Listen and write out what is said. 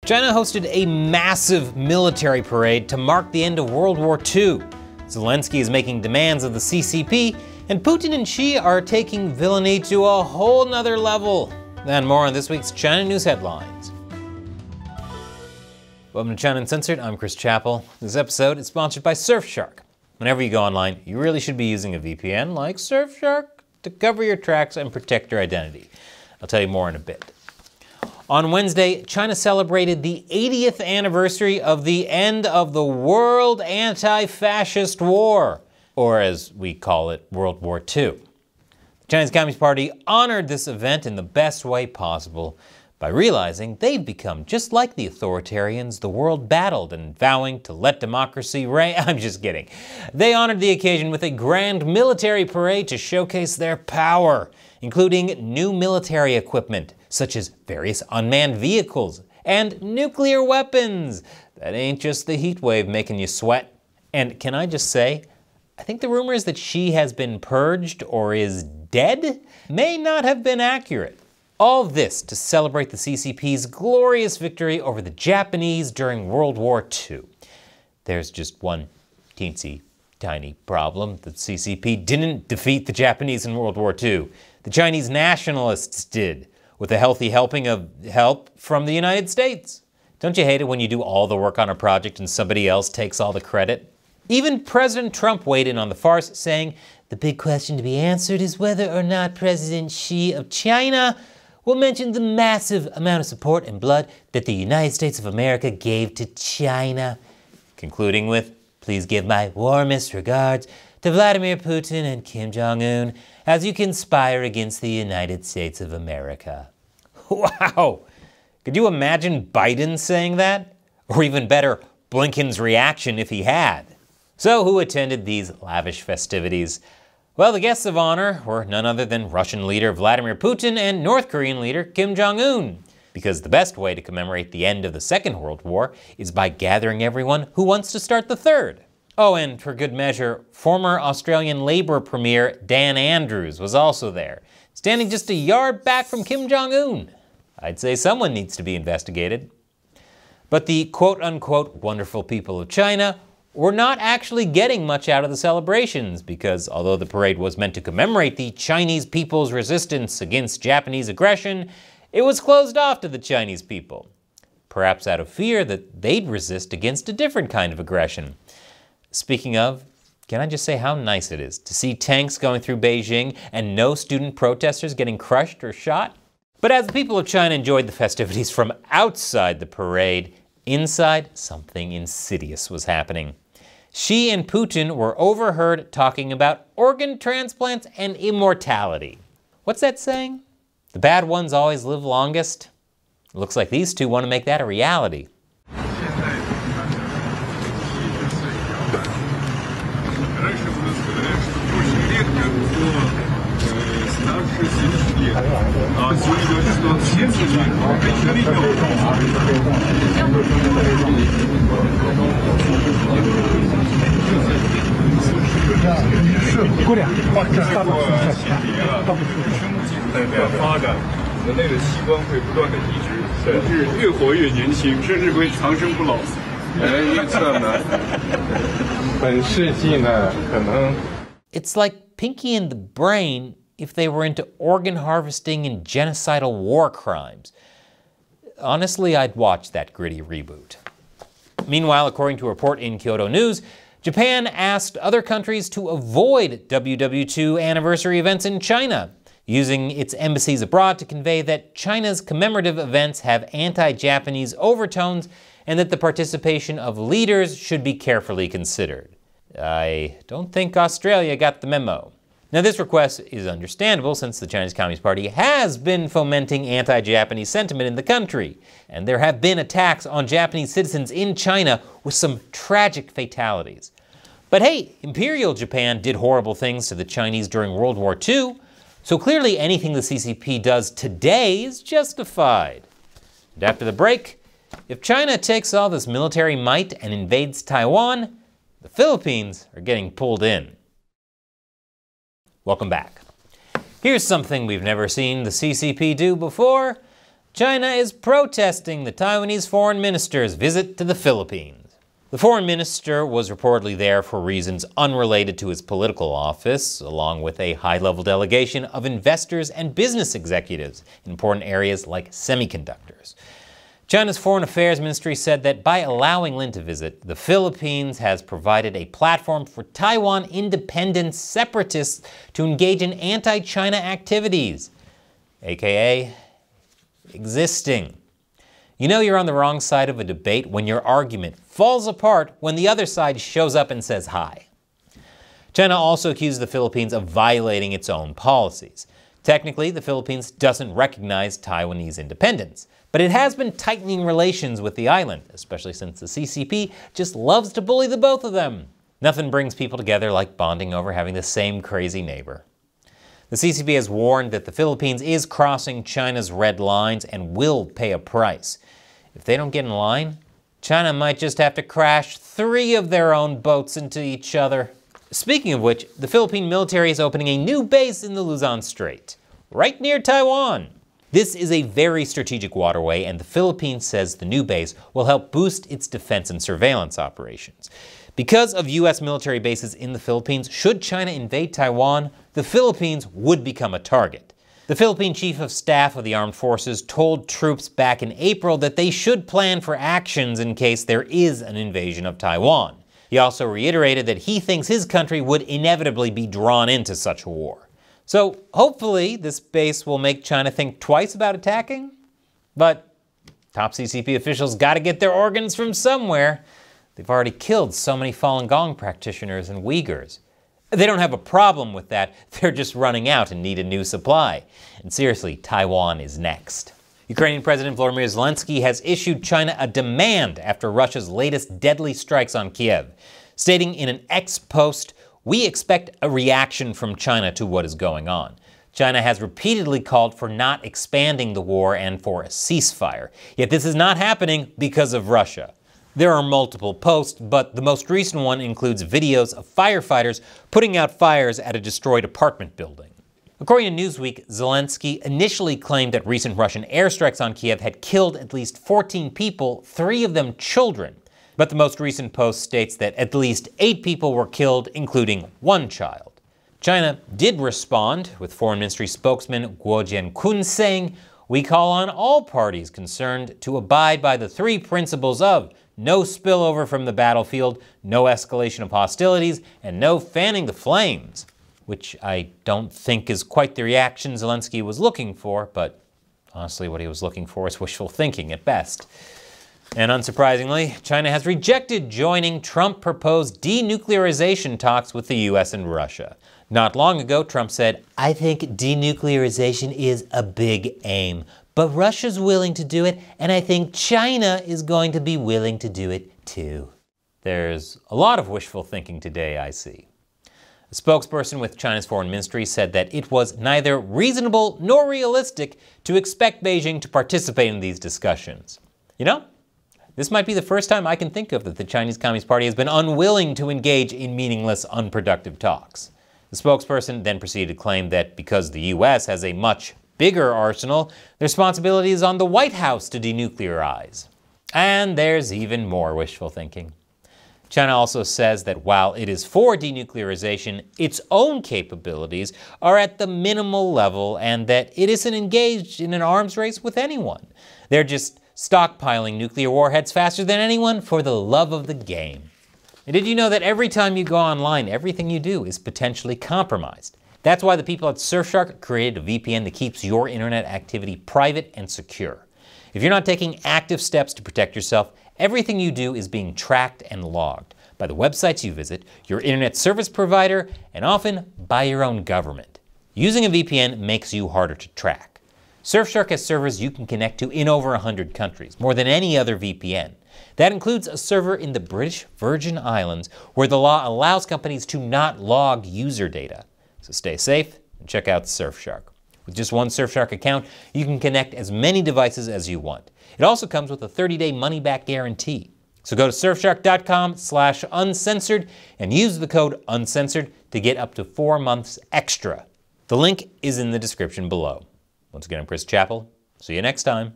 China hosted a massive military parade to mark the end of World War II. Zelensky is making demands of the CCP, and Putin and Xi are taking villainy to a whole nother level. And more on this week's China News Headlines. Welcome to China Uncensored, I'm Chris Chappell. This episode is sponsored by Surfshark. Whenever you go online, you really should be using a VPN like Surfshark to cover your tracks and protect your identity. I'll tell you more in a bit. On Wednesday, China celebrated the 80th anniversary of the end of the World Anti-Fascist War, or as we call it, World War II. The Chinese Communist Party honored this event in the best way possible by realizing they've become just like the authoritarians the world battled and vowing to let democracy reign. I'm just kidding. They honored the occasion with a grand military parade to showcase their power, including new military equipment, such as various unmanned vehicles and nuclear weapons. That ain't just the heat wave making you sweat. And can I just say, I think the rumors that Xi has been purged or is dead may not have been accurate. All this to celebrate the CCP's glorious victory over the Japanese during World War II. There's just one teensy tiny problem. The CCP didn't defeat the Japanese in World War II. The Chinese nationalists did, with a healthy helping of help from the United States. Don't you hate it when you do all the work on a project and somebody else takes all the credit? Even President Trump weighed in on the farce, saying, "The big question to be answered is whether or not President Xi of China will mention the massive amount of support and blood that the United States of America gave to China." Concluding with, "Please give my warmest regards to Vladimir Putin and Kim Jong-un as you conspire against the United States of America." Wow! Could you imagine Biden saying that? Or even better, Blinken's reaction if he had. So who attended these lavish festivities? Well, the guests of honor were none other than Russian leader Vladimir Putin and North Korean leader Kim Jong-un. Because the best way to commemorate the end of the Second World War is by gathering everyone who wants to start the Third. Oh, and for good measure, former Australian Labour Premier Dan Andrews was also there, standing just a yard back from Kim Jong-un. I'd say someone needs to be investigated. But the quote-unquote wonderful people of China were not actually getting much out of the celebrations because although the parade was meant to commemorate the Chinese people's resistance against Japanese aggression, it was closed off to the Chinese people. Perhaps out of fear that they'd resist against a different kind of aggression. Speaking of, can I just say how nice it is to see tanks going through Beijing and no student protesters getting crushed or shot? But as the people of China enjoyed the festivities from outside the parade, inside something insidious was happening. Xi and Putin were overheard talking about organ transplants and immortality. What's that saying? The bad ones always live longest? It looks like these two want to make that a reality. It's like Pinky and the Brain if they were into organ harvesting and genocidal war crimes. Honestly, I'd watch that gritty reboot. Meanwhile, according to a report in Kyodo News, Japan asked other countries to avoid WWII anniversary events in China, using its embassies abroad to convey that China's commemorative events have anti-Japanese overtones and that the participation of leaders should be carefully considered. I don't think Australia got the memo. Now this request is understandable since the Chinese Communist Party has been fomenting anti-Japanese sentiment in the country, and there have been attacks on Japanese citizens in China with some tragic fatalities. But hey, Imperial Japan did horrible things to the Chinese during World War II, so clearly anything the CCP does today is justified. And after the break, if China takes all this military might and invades Taiwan, the Philippines are getting pulled in. Welcome back. Here's something we've never seen the CCP do before. China is protesting the Taiwanese foreign minister's visit to the Philippines. The foreign minister was reportedly there for reasons unrelated to his political office, along with a high-level delegation of investors and business executives in important areas like semiconductors. China's Foreign Affairs Ministry said that by allowing Lin to visit, the Philippines has provided a platform for Taiwan independent separatists to engage in anti-China activities, aka existing. You know you're on the wrong side of a debate when your argument falls apart when the other side shows up and says hi. China also accused the Philippines of violating its own policies. Technically, the Philippines doesn't recognize Taiwanese independence, but it has been tightening relations with the island, especially since the CCP just loves to bully the both of them. Nothing brings people together like bonding over having the same crazy neighbor. The CCP has warned that the Philippines is crossing China's red lines and will pay a price. If they don't get in line, China might just have to crash 3 of their own boats into each other. Speaking of which, the Philippine military is opening a new base in the Luzon Strait, right near Taiwan. This is a very strategic waterway, and the Philippines says the new base will help boost its defense and surveillance operations. Because of U.S. military bases in the Philippines, should China invade Taiwan, the Philippines would become a target. The Philippine Chief of Staff of the Armed Forces told troops back in April that they should plan for actions in case there is an invasion of Taiwan. He also reiterated that he thinks his country would inevitably be drawn into such a war. So hopefully this base will make China think twice about attacking. But top CCP officials got to get their organs from somewhere. They've already killed so many Falun Gong practitioners and Uyghurs. They don't have a problem with that, they're just running out and need a new supply. And seriously, Taiwan is next. Ukrainian President Volodymyr Zelensky has issued China a demand after Russia's latest deadly strikes on Kiev, stating in an X post, "We expect a reaction from China to what is going on." China has repeatedly called for not expanding the war and for a ceasefire. Yet this is not happening because of Russia. There are multiple posts, but the most recent one includes videos of firefighters putting out fires at a destroyed apartment building. According to Newsweek, Zelensky initially claimed that recent Russian airstrikes on Kiev had killed at least 14 people, 3 of them children. But the most recent post states that at least 8 people were killed, including 1 child. China did respond, with Foreign Ministry spokesman Guo Jiankun saying, "We call on all parties concerned to abide by the 3 principles of no spillover from the battlefield, no escalation of hostilities, and no fanning the flames," which I don't think is quite the reaction Zelensky was looking for, but honestly what he was looking for is wishful thinking at best. And unsurprisingly, China has rejected joining Trump-proposed denuclearization talks with the US and Russia. Not long ago, Trump said, "I think denuclearization is a big aim, but Russia's willing to do it, and I think China is going to be willing to do it too." There's a lot of wishful thinking today, I see. A spokesperson with China's Foreign Ministry said that it was neither reasonable nor realistic to expect Beijing to participate in these discussions. You know, this might be the first time I can think of that the Chinese Communist Party has been unwilling to engage in meaningless, unproductive talks. The spokesperson then proceeded to claim that because the US has a much bigger arsenal, the responsibility is on the White House to denuclearize. And there's even more wishful thinking. China also says that while it is for denuclearization, its own capabilities are at the minimal level and that it isn't engaged in an arms race with anyone. They're just stockpiling nuclear warheads faster than anyone for the love of the game. And did you know that every time you go online, everything you do is potentially compromised? That's why the people at Surfshark created a VPN that keeps your internet activity private and secure. If you're not taking active steps to protect yourself, everything you do is being tracked and logged by the websites you visit, your internet service provider, and often by your own government. Using a VPN makes you harder to track. Surfshark has servers you can connect to in over 100 countries, more than any other VPN. That includes a server in the British Virgin Islands where the law allows companies to not log user data. So stay safe and check out Surfshark. With just one Surfshark account, you can connect as many devices as you want. It also comes with a 30-day money-back guarantee. So go to surfshark.com/uncensored and use the code uncensored to get up to 4 months extra. The link is in the description below. Once again, I'm Chris Chappell. See you next time.